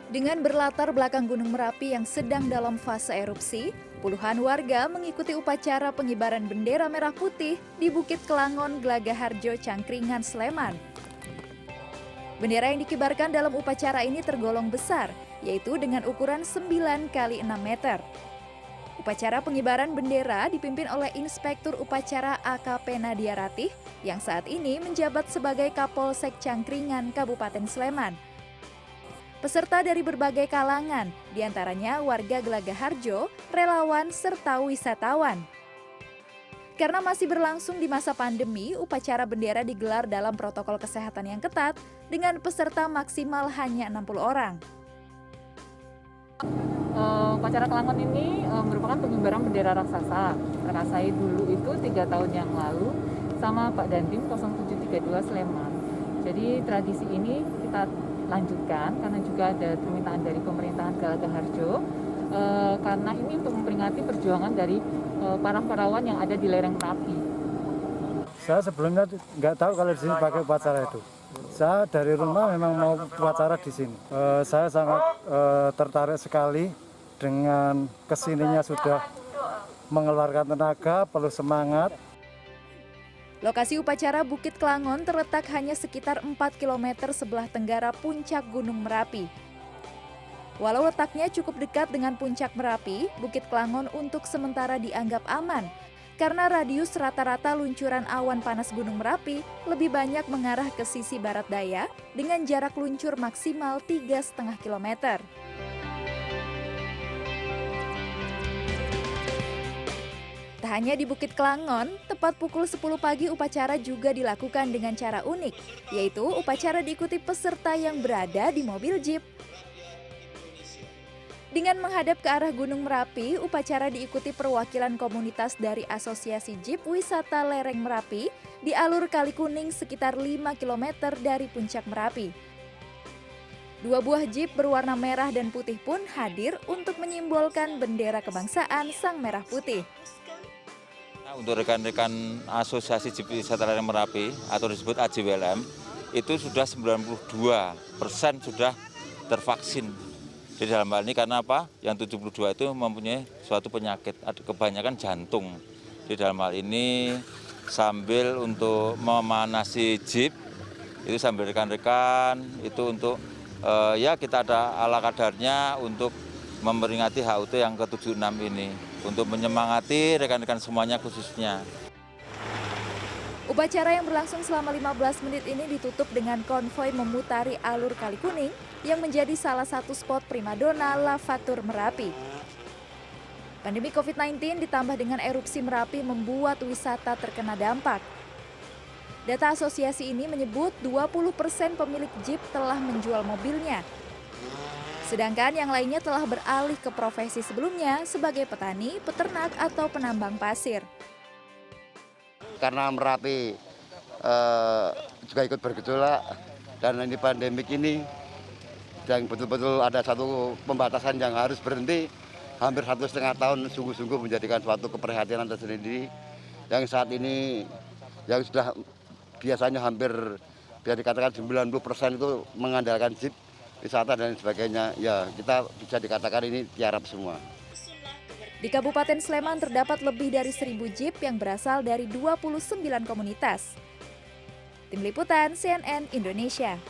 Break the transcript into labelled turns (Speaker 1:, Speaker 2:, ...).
Speaker 1: Dengan berlatar belakang Gunung Merapi yang sedang dalam fase erupsi, puluhan warga mengikuti upacara pengibaran bendera merah putih di Bukit Kelangon, Glagaharjo, Cangkringan, Sleman. Bendera yang dikibarkan dalam upacara ini tergolong besar, yaitu dengan ukuran 9 kali 6 meter. Upacara pengibaran bendera dipimpin oleh Inspektur Upacara AKP Nadia Ratih yang saat ini menjabat sebagai Kapolsek Cangkringan, Kabupaten Sleman. Peserta dari berbagai kalangan, diantaranya warga Glagaharjo, relawan, serta wisatawan. Karena masih berlangsung di masa pandemi, upacara bendera digelar dalam protokol kesehatan yang ketat dengan peserta maksimal hanya 60 orang.
Speaker 2: Upacara Kelangon ini merupakan pengibaran bendera raksasa. Rakasai dulu itu 3 tahun yang lalu sama Pak Dandim 0732 Sleman. Jadi tradisi ini kita lanjutkan karena juga ada permintaan dari pemerintahan Glagaharjo karena ini untuk memperingati perjuangan dari para pahlawan yang ada di lereng Merapi.
Speaker 3: Saya sebelumnya nggak tahu kalau di sini pakai upacara itu. Saya dari rumah memang mau upacara di sini. Saya sangat tertarik sekali dengan kesininya sudah mengeluarkan tenaga, perlu semangat.
Speaker 1: Lokasi upacara Bukit Kelangon terletak hanya sekitar 4 km sebelah tenggara puncak Gunung Merapi. Walau letaknya cukup dekat dengan puncak Merapi, Bukit Kelangon untuk sementara dianggap aman karena radius rata-rata luncuran awan panas Gunung Merapi lebih banyak mengarah ke sisi barat daya dengan jarak luncur maksimal 3,5 km. Tak hanya di Bukit Kelangon, tepat pukul 10 pagi upacara juga dilakukan dengan cara unik, yaitu upacara diikuti peserta yang berada di mobil jeep. Dengan menghadap ke arah Gunung Merapi, upacara diikuti perwakilan komunitas dari Asosiasi Jeep Wisata Lereng Merapi di alur Kali Kuning sekitar 5 km dari puncak Merapi. 2 buah jeep berwarna merah dan putih pun hadir untuk menyimbolkan bendera kebangsaan Sang Merah Putih.
Speaker 4: Untuk rekan-rekan Asosiasi Jeep Wisata Lereng Merapi atau disebut AJWLM itu sudah 92% sudah tervaksin. Jadi dalam hal ini karena apa? Yang 72 itu mempunyai suatu penyakit, kebanyakan jantung. Jadi dalam hal ini sambil untuk memanasi jeep itu sambil rekan-rekan itu untuk ya kita ada ala kadarnya untuk memperingati HUT yang ke-76 ini untuk menyemangati rekan-rekan semuanya khususnya.
Speaker 1: Upacara yang berlangsung selama 15 menit ini ditutup dengan konvoi memutari alur Kali Kuning yang menjadi salah satu spot primadona Lavatur Merapi. Pandemi COVID-19 ditambah dengan erupsi Merapi membuat wisata terkena dampak. Data asosiasi ini menyebut 20% pemilik jeep telah menjual mobilnya. Sedangkan yang lainnya telah beralih ke profesi sebelumnya sebagai petani, peternak, atau penambang pasir.
Speaker 5: Karena Merapi juga ikut bergejolak dan ini pandemik ini dan betul-betul ada satu pembatasan yang harus berhenti hampir 1,5 tahun sungguh-sungguh menjadikan suatu keprihatinan tersendiri yang saat ini yang sudah biasanya hampir bisa dikatakan 90% itu mengandalkan jeep wisata dan sebagainya, ya kita bisa dikatakan ini tiarap semua.
Speaker 1: Di Kabupaten Sleman terdapat lebih dari 1.000 jeep yang berasal dari 29 komunitas. Tim Liputan CNN Indonesia.